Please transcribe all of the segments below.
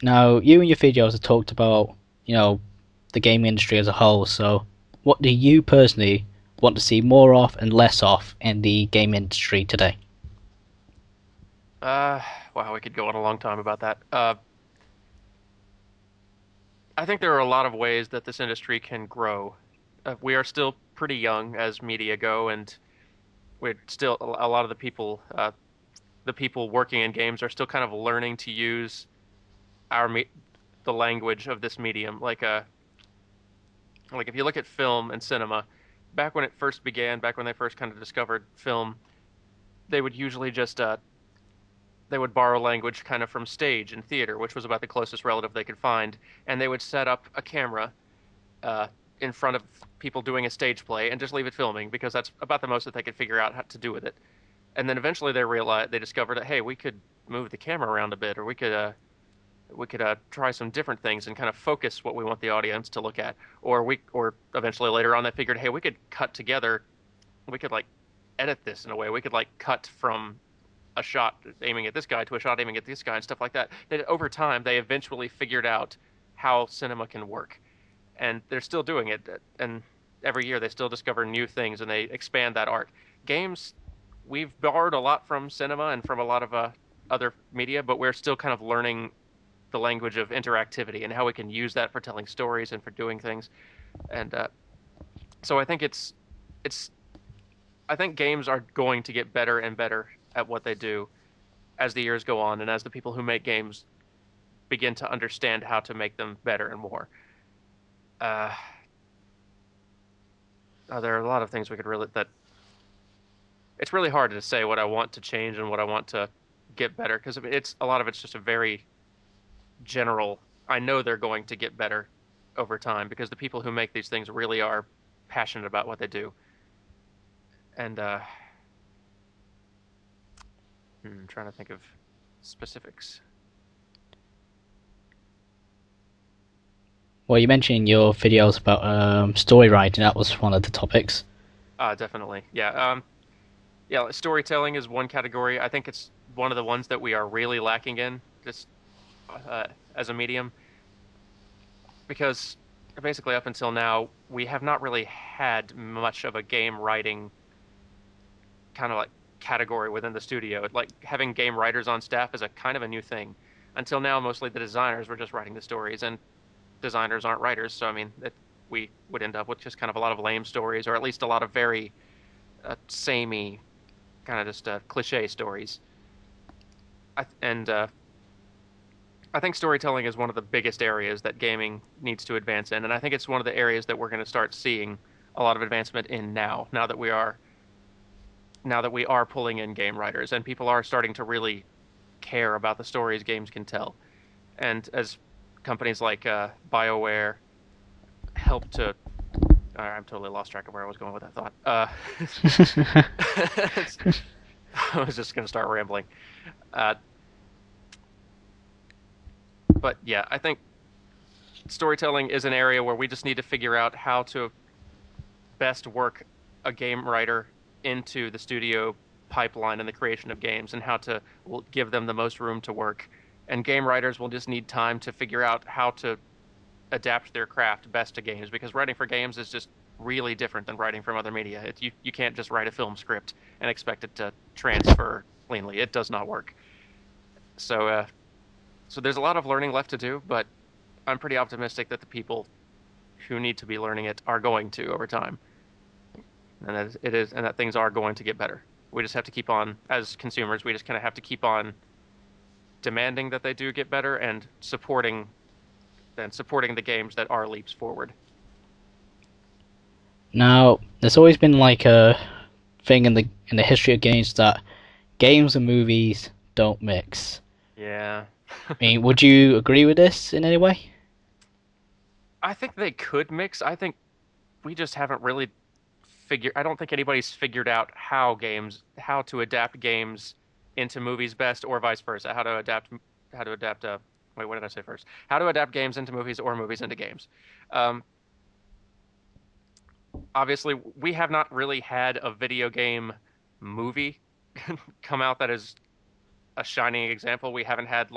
Now, you and your videos have talked about, the gaming industry as a whole. So, what do you personally want to see more of and less of in the game industry today? Uh, wow, we could go on a long time about that. I think there are a lot of ways that this industry can grow. We are still pretty young as media go, and we're still a lot of the people working in games are still kind of learning to use our me the language of this medium. Like if you look at film and cinema, back when it first began, back when they first kind of discovered film, they would usually just they would borrow language kind of from stage and theater, which was about the closest relative they could find, and they would set up a camera uh, in front of people doing a stage play and just leave it filming because that's about the most that they could figure out how to do with it. And then eventually they discovered that hey, we could move the camera around a bit, or we could try some different things and kind of focus what we want the audience to look at. Or eventually later on they figured hey, we could cut together, we could like edit this in a way, we could like cut from a shot aiming at this guy to a shot aiming at this guy and stuff like that. That over time they eventually figured out how cinema can work, and they're still doing it. And every year they still discover new things and they expand that art. Games, we've borrowed a lot from cinema and from a lot of other media, but we're still kind of learning the language of interactivity and how we can use that for telling stories and for doing things. And so it's I think games are going to get better and better at what they do as the years go on and as the people who make games begin to understand how to make them better and more. Uh, there are a lot of things we could really that it's really hard to say what I want to change and what I want to get better because it's a lot of it's just a very general. I know they're going to get better over time because the people who make these things really are passionate about what they do. And I'm trying to think of specifics. Well, you mentioned in your videos about story writing. That was one of the topics. Definitely, yeah. Yeah, storytelling is one category. I think it's one of the ones that we are really lacking in, just uh, as a medium, because basically up until now we have not really had much of a game writing kind of like category within the studio. Like having game writers on staff is a kind of a new thing. Until now, mostly the designers were just writing the stories, and designers aren't writers, so I mean, we would end up with just kind of a lot of lame stories, or at least a lot of very samey, kind of just cliche stories. And I think storytelling is one of the biggest areas that gaming needs to advance in, and I think it's one of the areas that we're going to start seeing a lot of advancement in now. Now that we are pulling in game writers, and people are starting to really care about the stories games can tell, and as companies like BioWare help to. I'm totally lost track of where I was going with that thought. I was just going to start rambling. Uh, but yeah, I think storytelling is an area where we just need to figure out how to best work a game writer into the studio pipeline and the creation of games and how to give them the most room to work. And game writers will just need time to figure out how to adapt their craft best to games because writing for games is just really different than writing from other media. You can't just write a film script and expect it to transfer cleanly. It does not work. So so there's a lot of learning left to do, but I'm pretty optimistic that the people who need to be learning it are going to over time, and that it is, and that things are going to get better. We just have to keep on, as consumers, we just kind of have to keep on demanding that they do get better and supporting the games that are leaps forward. Now, there's always been like a thing in the history of games that games and movies don't mix. Yeah. I mean, would you agree with this in any way? I think they could mix. I think we just haven't really I don't think anybody's figured out how to adapt games into movies best or vice versa. How to adapt, wait, what did I say first? How to adapt games into movies or movies into games. Um, Obviously, we have not really had a video game movie come out that is a shining example. We haven't had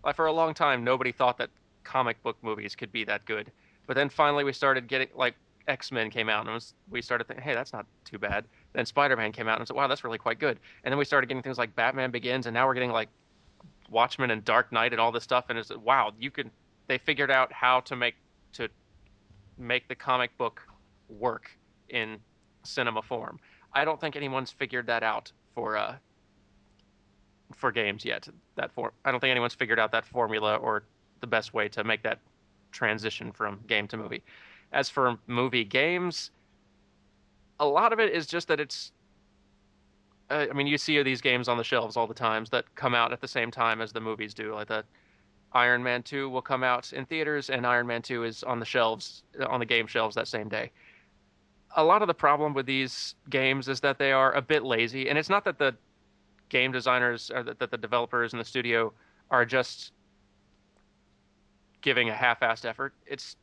Like for a long time, nobody thought that comic book movies could be that good. But then finally, we started getting like X-Men came out, and we started thinking, hey, that's not too bad. Then Spider-Man came out, and said, wow, that's really quite good. And then we started getting things like Batman Begins, and now we're getting like Watchmen and Dark Knight and all this stuff. And it's wow, you could. They figured out how to make the comic book work in cinema form. I don't think anyone's figured that out for games yet. I don't think anyone's figured out that formula or the best way to make that transition from game to movie. As for movie games, a lot of it is just that it's. I mean, you see these games on the shelves all the times that come out at the same time as the movies do. Like the Iron Man 2 will come out in theaters, and Iron Man 2 is on the shelves, on the game shelves that same day. A lot of the problem with these games is that they are a bit lazy, and it's not that the game designers or that the developers in the studio are just giving a half-assed effort. It's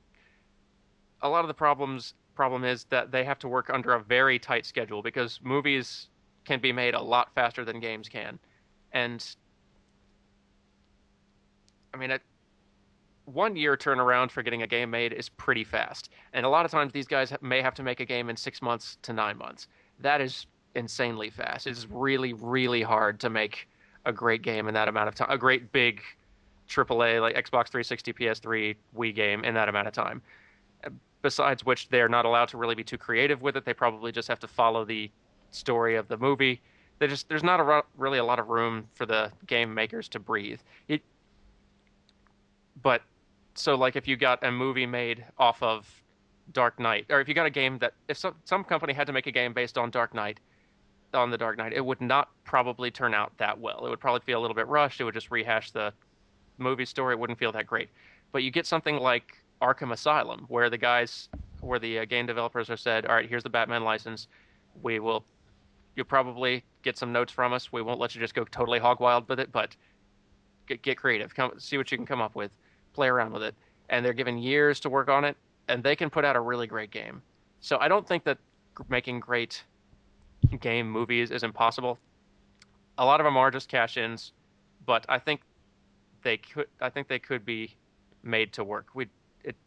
a lot of the problem is that they have to work under a very tight schedule because movies can be made a lot faster than games can. And I mean, 1 year turnaround for getting a game made is pretty fast. And a lot of times these guys may have to make a game in 6 months to 9 months. That is insanely fast. It's really, really hard to make a great game in that amount of time. A great big AAA like Xbox 360, PS3, Wii game in that amount of time. Besides which, they're not allowed to really be too creative with it. They probably just have to follow the story of the movie. There's not really a lot of room for the game makers to breathe. But so like if you got a movie made off of Dark Knight, or if you got a game that if some company had to make a game based on the Dark Knight, it would not probably turn out that well. It would probably feel a little bit rushed. It would just rehash the movie story. It wouldn't feel that great. But you get something like Arkham Asylum, where the game developers have said, all right, here's the Batman license. You'll probably get some notes from us. We won't let you just go totally hog wild with it, but get creative. See what you can come up with. Play around with it. And they're given years to work on it, and they can put out a really great game. So I don't think that making great game movies is impossible. A lot of them are just cash-ins, but I think they could be made to work.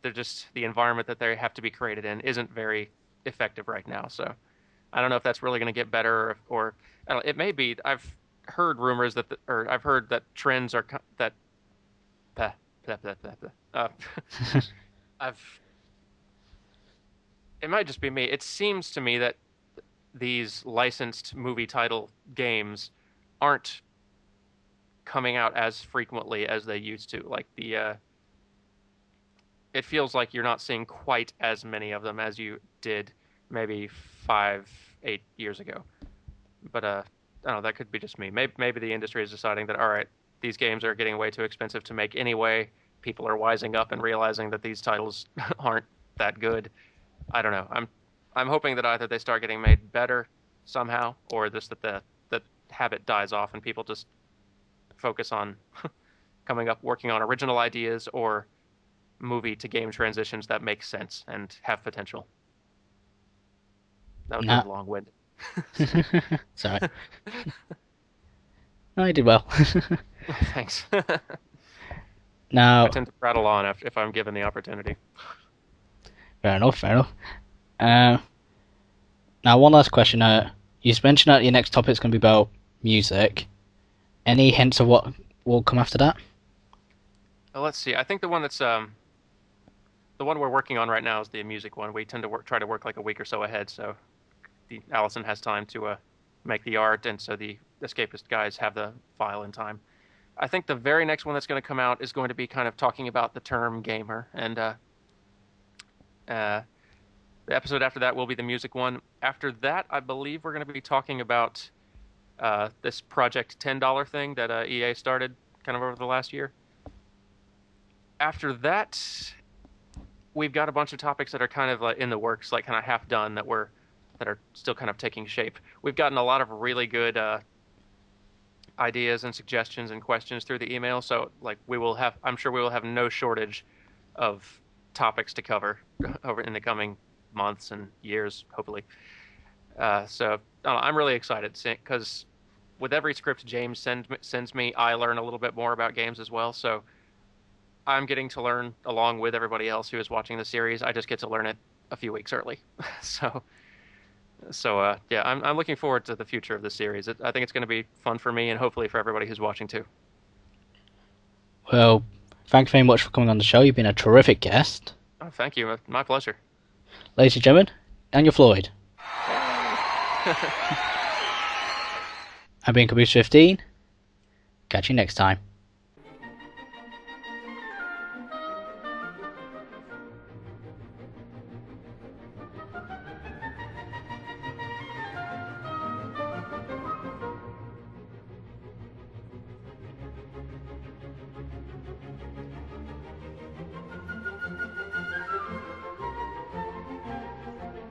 They're just the environment that they have to be created in isn't very effective right now. So I don't know if that's really going to get better or I don't know, it may be. I've heard rumors or I've heard that trends are that. Blah, blah, blah, blah, blah. I've. It might just be me. It seems to me that these licensed movie title games aren't coming out as frequently as they used to. Like it feels like you're not seeing quite as many of them as you did maybe 5, 8 years ago. But I don't know. That could be just me. Maybe the industry is deciding that all right, these games are getting way too expensive to make anyway. People are wising up and realizing that these titles aren't that good. I don't know. I'm hoping that either they start getting made better somehow, or just that the habit dies off and people just focus on working on original ideas or movie to game transitions that make sense and have potential. That was Nah. a long wind. Sorry. No, you did well. Thanks. I Now, tend to rattle on if I'm given the opportunity. fair enough, fair enough. Uh, Now, one last question. You mentioned that your next topic is going to be about music. Any hints of what will come after that? Well, let's see. I think the one that's the one we're working on right now is the music one. We tend to try to work like a week or so ahead, so Allison has time to make the art, and so the Escapist guys have the file in time. I think the very next one that's going to come out is going to be kind of talking about the term gamer, and the episode after that will be the music one. After that, I believe we're going to be talking about this Project $10 thing that EA started kind of over the last year. After that, we've got a bunch of topics that are kind of in the works, like kind of half done that are still kind of taking shape. We've gotten a lot of really good ideas and suggestions and questions through the email, so like I'm sure we will have no shortage of topics to cover over in the coming months and years, hopefully. So I'm really excited because with every script James sends me, I learn a little bit more about games as well. So I'm getting to learn along with everybody else who is watching the series. I just get to learn it a few weeks early. So yeah, I'm looking forward to the future of the series. I think it's going to be fun for me and hopefully for everybody who's watching too. Well, thank you very much for coming on the show. You've been a terrific guest. Oh, thank you. My pleasure. Ladies and gentlemen, Daniel Floyd. I've been Caboos15. Catch you next time.